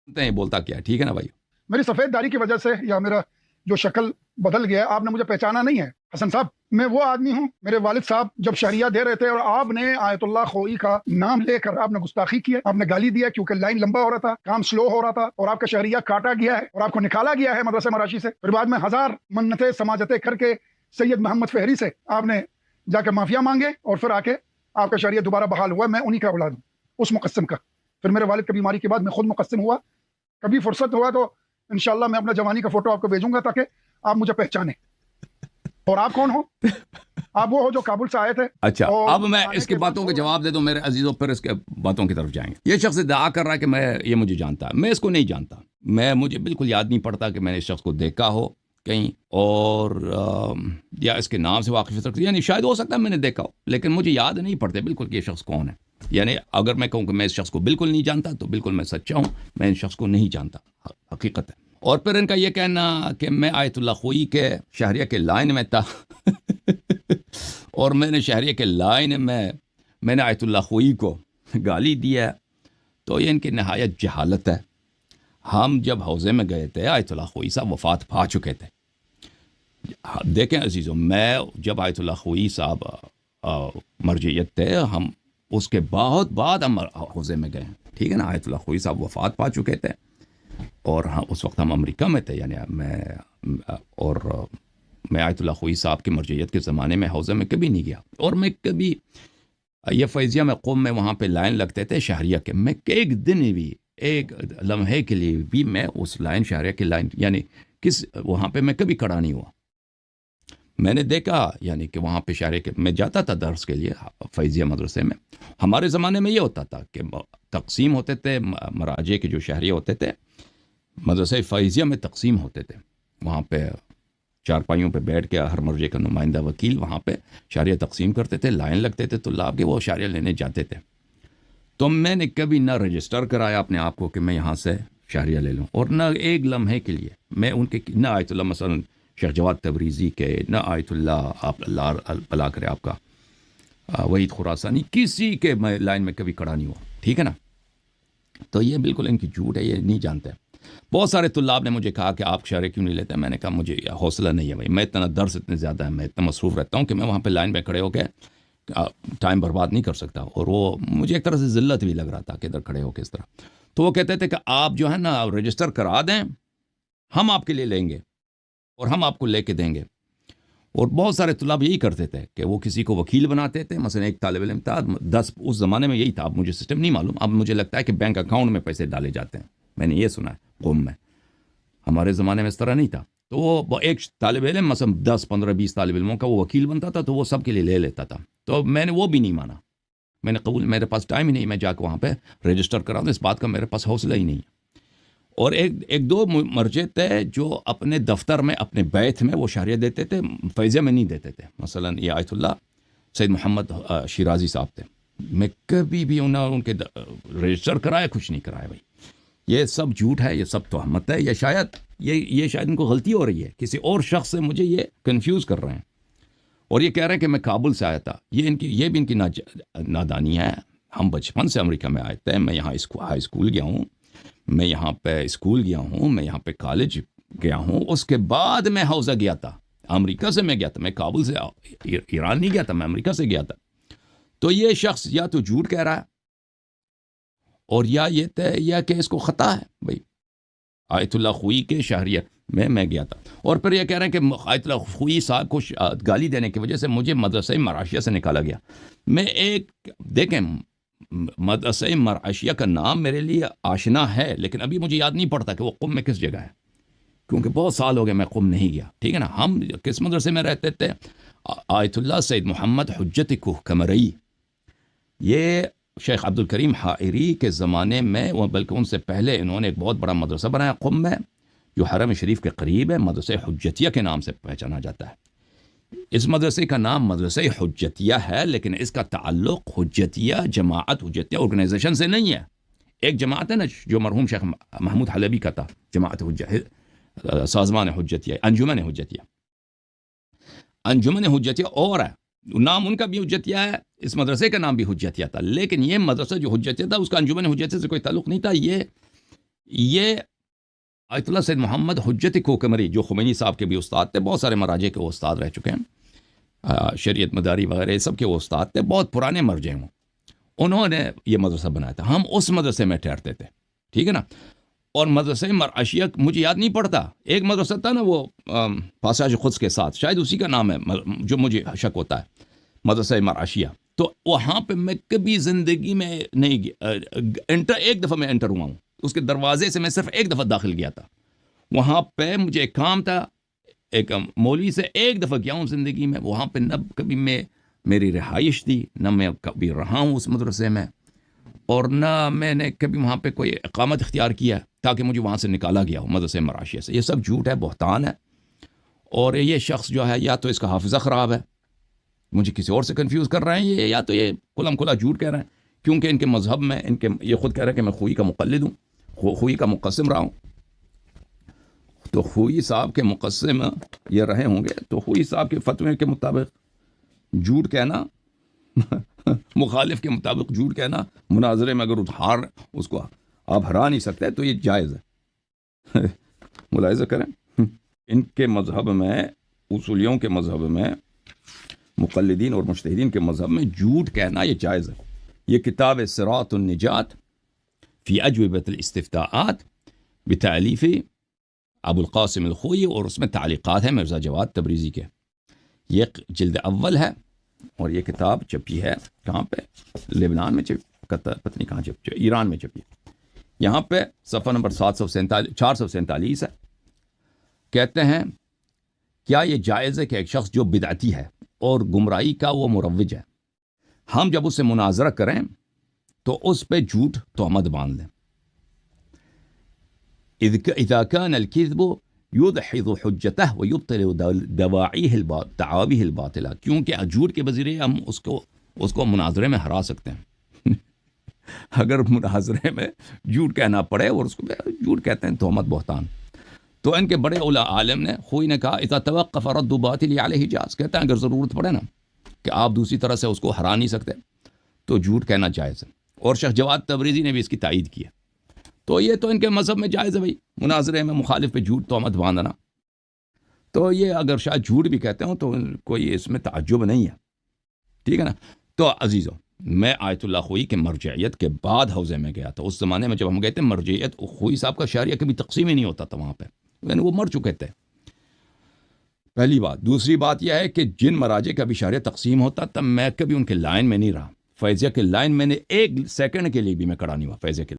ہیں بولتا کیا ہے، ٹھیک ہے نا بھائی؟ میری سفید داڑھی کی وجہ سے یا میرا جو شکل بدل گیا ہے، آپ نے مجھے پہچانا نہیں ہے حسن صاحب. میں وہ آدمی ہوں، میرے والد صاحب جب شہریہ دے رہے تھے اور آپ نے آیت اللہ خوئی کا نام لے کر آپ نے گستاخی کی ہے، آپ نے گالی دیا کیونکہ لائن لمبا ہو رہا تھا، کام سلو ہو رہا تھا، اور آپ کا شہریہ کاٹا گیا ہے اور آپ کو نکالا گیا ہے مدرسہ مراشی سے. پھر بعد میں ہزار منتیں سماجتیں کر کے سید محمد فہری سے آپ نے جا کے معافیا مانگے اور پھر آ کے آپ کا شہریہ دوبارہ بحال ہوا. میں انہی کا اولاد ہوں، اس مقسم کا. پھر میرے والد کی بیماری کے بعد میں خود مقسم ہوا. کبھی فرصت ہوا تو انشاءاللہ میں اپنا جوانی کا فوٹو آپ کو بھیجوں گا تاکہ آپ مجھے پہچانیں. اور آپ کون ہو؟ آپ وہ ہو جو کابل سے آئے تھے. اچھا، اب میں اس کی باتوں کے جواب دے دوں میرے عزیزوں، پھر اس کے باتوں کی طرف جائیں گے. یہ شخص ادعا کر رہا ہے کہ یہ مجھے جانتا ہے. میں اس کو نہیں جانتا. مجھے بالکل یاد نہیں پڑتا کہ میں نے اس شخص کو دیکھا ہو کہیں، اور یا اس کے نام سے واقف، یعنی شاید ہو سکتا ہے میں نے دیکھا ہو، لیکن مجھے یاد نہیں پڑتے بالکل کہ یہ شخص کون ہے. یعنی اگر میں کہوں کہ میں اس شخص کو بالکل نہیں جانتا تو بالکل میں سچا ہوں، میں اس شخص کو نہیں جانتا، حقیقت ہے. اور پھر ان کا یہ کہنا کہ میں آیت اللہ خوئی کے شہریہ کے لائن میں تھا اور میں نے شہریہ کے لائن میں نے آیت اللہ خوئی کو گالی دیا، تو یہ ان کی نہایت جہالت ہے. ہم جب حوضے میں گئے تھے آیت اللہ خوئی صاحب وفات پا چکے تھے. دیکھیں عزیزوں، میں جب آیت اللہ خوئی صاحب مرجعیت تھے، ہم اس کے بہت بعد ہم حوضے میں گئے ہیں، ٹھیک ہے نا. آیت اللہ خوئی صاحب وفات پا چکے تھے اور اس وقت ہم امریکہ میں تھے. یعنی میں آیت اللہ خوئی صاحب کی مرجعیت کے زمانے میں حوضے میں کبھی نہیں گیا. اور میں کبھی یہ فیضیہ میں قوم میں وہاں پہ لائن لگتے تھے شہریہ کے، میں ایک دن بھی ایک لمحے کے لیے بھی میں اس لائن شہریہ کی لائن یعنی وہاں پہ میں کبھی کھڑا نہیں ہوا. میں نے دیکھا یعنی کہ وہاں پہ شہریہ کے میں جاتا تھا درس کے لیے فیضیہ مدرسے میں. ہمارے زمانے میں یہ ہوتا تھا کہ تقسیم ہوتے تھے مراجع کے جو شہریہ ہوتے تھے، مدرسہ فیضیہ میں تقسیم ہوتے تھے. وہاں پہ چارپائیوں پہ بیٹھ کے ہر مرجع کا نمائندہ وکیل وہاں پہ شہریہ تقسیم کرتے تھے، لائن لگتے تھے طلاب کے، وہ شہریہ لینے جاتے تھے. تو میں نے کبھی نہ رجسٹر کرایا اپنے آپ کو کہ میں یہاں سے شہریہ لے لوں، اور نہ ایک لمحے کے لیے میں ان کے نہ آیت اللہ مثلا شیخ جواد تبریزی کے، نہ آیت اللہ آپ اللہ بلا کرے آپ کا وحید خراسانی، کسی کے میں لائن میں کبھی کھڑا نہیں ہوا، ٹھیک ہے نا. تو یہ بالکل ان کی جھوٹ ہے، یہ نہیں جانتے. بہت سارے طلاب نے مجھے کہا کہ آپ شہریہ کیوں نہیں لیتے. میں نے کہا مجھے حوصلہ نہیں ہے بھائی، میں اتنا درس اتنے زیادہ ہے، میں اتنا مصروف رہتا ہوں کہ میں وہاں پہ لائن میں کھڑے ہو کے ٹائم برباد نہیں کر سکتا. اور وہ مجھے ایک طرح سے ذلت بھی لگ رہا تھا کہ ادھر کھڑے ہو کے اس طرح. تو وہ کہتے تھے کہ آپ جو ہے نا رجسٹر کرا دیں، ہم آپ کے لیے لیں گے اور ہم آپ کو لے کے دیں گے. اور بہت سارے طلاب یہی کرتے تھے کہ وہ کسی کو وکیل بناتے تھے. مثلا ایک طالب علم تھا 10، اس زمانے میں یہی تھا، اب مجھے سسٹم نہیں معلوم، اب مجھے لگتا ہے کہ بینک اکاؤنٹ میں پیسے ڈالے جاتے ہیں، میں نے یہ سنا ہے قوم میں. ہمارے زمانے میں اس طرح نہیں تھا. تو وہ ایک طالب علم مثلا 10 15 20 طالب علموں کا وہ وکیل بنتا تھا، تو وہ سب کے لیے لے لیتا تھا. تو میں نے وہ بھی نہیں مانا، میں نے قبول، میرے پاس ٹائم ہی نہیں میں جا کے وہاں پہ رجسٹر کراؤں، اس بات کا میرے پاس حوصلہ ہی نہیں. اور ایک دو مرجع تھے جو اپنے دفتر میں اپنے بیت میں وہ شہریہ دیتے تھے، فیضیہ میں نہیں دیتے تھے. مثلا یہ آیت اللہ سید محمد شیرازی صاحب تھے، میں کبھی بھی ان کے رجسٹر کرایا، کچھ نہیں کرایا. بھائی یہ سب جھوٹ ہے، یہ سب تہمت ہے. یہ شاید ان کو غلطی ہو رہی ہے، کسی اور شخص سے مجھے یہ کنفیوز کر رہے ہیں اور یہ کہہ رہے ہیں کہ میں کابل سے آیا تھا. یہ بھی ان کی نادانی ہے. ہم بچپن سے امریکہ میں آئے تھے. میں یہاں ہائی اسکول گیا ہوں، میں یہاں پہ اسکول گیا ہوں، میں یہاں پہ کالج گیا ہوں. اس کے بعد میں حوضہ گیا تھا، امریکہ سے میں گیا تھا. میں کابل سے ایران نہیں گیا تھا، میں امریکہ سے گیا تھا. تو یہ شخص یا تو جھوٹ کہہ رہا ہے اور یا کہ اس کو خطا ہے. بھائی آیت اللہ خوئی کے شہریہ میں گیا تھا. اور پھر یہ کہہ رہے ہیں کہ آیت اللہ خوئی صاحب کو گالی دینے کی وجہ سے مجھے مدرسہ مراشیہ سے نکالا گیا. دیکھیں مدرسہ مراشیہ کا نام میرے لیے آشنا ہے، لیکن ابھی مجھے یاد نہیں پڑتا کہ وہ قم میں کس جگہ ہے، کیونکہ بہت سال ہو گئے میں قم نہیں گیا، ٹھیک ہے نا. ہم کس مدرسے میں رہتے تھے؟ آیت اللہ سید محمد حجت کوہ کمرئی. یہ شیخ عبد الکریم حائری کے زمانے میں، بلکہ ان سے پہلے انہوں نے ایک بہت بڑا مدرسہ بنایا قم میں، جو حرم شریف کے قریب ہے. مدرسہ حجتیہ کے نام سے پہچانا جاتا ہے. اس مدرسے کا نام مدرسہ حجتیہ ہے، لیکن اس کا تعلق حجتیہ جماعت، حجتیہ آرگنائزیشن سے نہیں ہے. ایک جماعت ہے نا جو مرحوم شیخ محمود حلبی کا تھا، جماعت سازمان حجتیہ، انجمن حجتیہ. انجمن حجتیہ اور ہے، نام ان کا بھی حجتیہ ہے، اس مدرسے کا نام بھی حجتیہ تھا. لیکن یہ مدرسہ جو حجتیہ تھا اس کا انجمن حجتیہ سے کوئی تعلق نہیں تھا. یہ یہ آیت اللہ سید محمد حجت کوکمری جو خمینی صاحب کے بھی استاد تھے، بہت سارے مراجع کے وہ استاد رہ چکے ہیں، شریعت مداری وغیرہ سب کے وہ استاد تھے، بہت پرانے مرجع ہیں، انہوں نے یہ مدرسہ بنایا تھا، ہم اس مدرسے میں ٹھہرتے تھے، ٹھیک ہے نا۔ اور مدرسہ مرعشیہ مجھے یاد نہیں پڑتا، ایک مدرسہ تھا نا وہ پاساج قدس کے ساتھ، شاید اسی کا نام ہے جو مجھے شک ہوتا ہے، مدرسہ مرعشیہ، تو وہاں پہ میں کبھی زندگی میں نہیں گیا، ایک دفعہ میں انٹر ہوا ہوں، اس کے دروازے سے میں صرف ایک دفعہ داخل گیا تھا، وہاں پہ مجھے ایک کام تھا، ایک مولوی سے ایک دفعہ گیا ہوں زندگی میں، وہاں پہ نہ کبھی میری رہائش تھی، نہ میں کبھی رہا ہوں اس مدرسے میں، اور نہ میں نے کبھی وہاں پہ کوئی اقامت اختیار کیا تاکہ مجھے وہاں سے نکالا گیا ہو مدرسے مرعشیہ سے۔ یہ سب جھوٹ ہے، بہتان ہے، اور یہ شخص جو ہے یا تو اس کا حافظہ خراب ہے، مجھے کسی اور سے کنفیوز کر رہے ہیں یہ، یا تو یہ کھلم کھلا جھوٹ کہہ رہے ہیں، کیونکہ ان کے مذہب میں یہ خود کہہ رہے ہیں کہ میں خوئی کا مقلد ہوں، خوئی کا مقسم رہا ہوں، تو خوئی صاحب کے مقسم یہ رہے ہوں گے، تو خوئی صاحب کے فتوے کے مطابق جھوٹ کہنا مخالف کے مطابق جھوٹ کہنا مناظرے میں اگر اس کو آپ ہرا نہیں سکتے تو یہ جائز ہے۔ ملاحظہ کریں، ان کے مذہب میں، اصولیوں کے مذہب میں، مقلدین اور مجتہدین کے مذہب میں جھوٹ کہنا یہ جائز ہے۔ یہ کتاب صراط النجات فی اجوبۃ الاستفتاءات بتالیف ابو القاسم الخوئی، اور اس میں تعلیقات ہیں مرزا جواد تبریزی کے، یہ جلد اول ہے، اور یہ کتاب چھپی ہے کہاں پہ؟ لبنان میں چھپی، پتہ نہیں کہاں چھپی، ایران میں چھپی، یہاں پہ صفحہ نمبر 447 ہے۔ کہتے ہیں کیا یہ جائز ہے کہ ایک شخص جو بدعتی ہے اور گمراہی کا وہ مروج ہے، ہم جب اس سے مناظرہ کریں تو اس پہ جھوٹ تہمت باندھ لیں؟ اذا كان الكذب يدحض حجته ويبطل دعاويه الباطلہ، کیونکہ جھوٹ کے بذریعے ہم اس کو مناظرے میں ہرا سکتے ہیں۔ اگر مناظرے میں جھوٹ کہنا پڑے، اور اس کو جھوٹ کہتے ہیں تہمت بہتان، تو ان کے بڑے عالم نے، خوئی نے کہا اذا توقف رد باطل علیہ جاز، کہتے ہیں اگر ضرورت پڑے نا کہ آپ دوسری طرح سے اس کو ہرا نہیں سکتے تو جھوٹ کہنا جائز ہے، اور شیخ جواد تبریزی نے بھی اس کی تائید کی ہے۔ تو یہ تو ان کے مذہب میں جائز ہے بھائی، مناظرے میں مخالف پہ جھوٹ تہمت باندھنا، تو یہ اگر شاید جھوٹ بھی کہتے ہوں تو کوئی اس میں تعجب نہیں ہے، ٹھیک ہے نا۔ تو عزیزو، میں آیت اللہ خوئی کے مرجعیت کے بعد حوزے میں گیا تھا، اس زمانے میں جب ہم گئے تھے مرجعیت خوئی صاحب کا شہریہ کبھی تقسیم ہی نہیں ہوتا تھا وہاں پہ، یعنی وہ مر چکے تھے، پہلی بات۔ دوسری بات یہ ہے کہ جن مراجع کا بھی شہریہ تقسیم ہوتا تب میں کبھی ان کے لائن میں نہیں رہا، فیضیہ کے لائن میں نے ایک سیکنڈ کے لیے بھی میں کھڑا نہیں ہوا، فیضیہ کے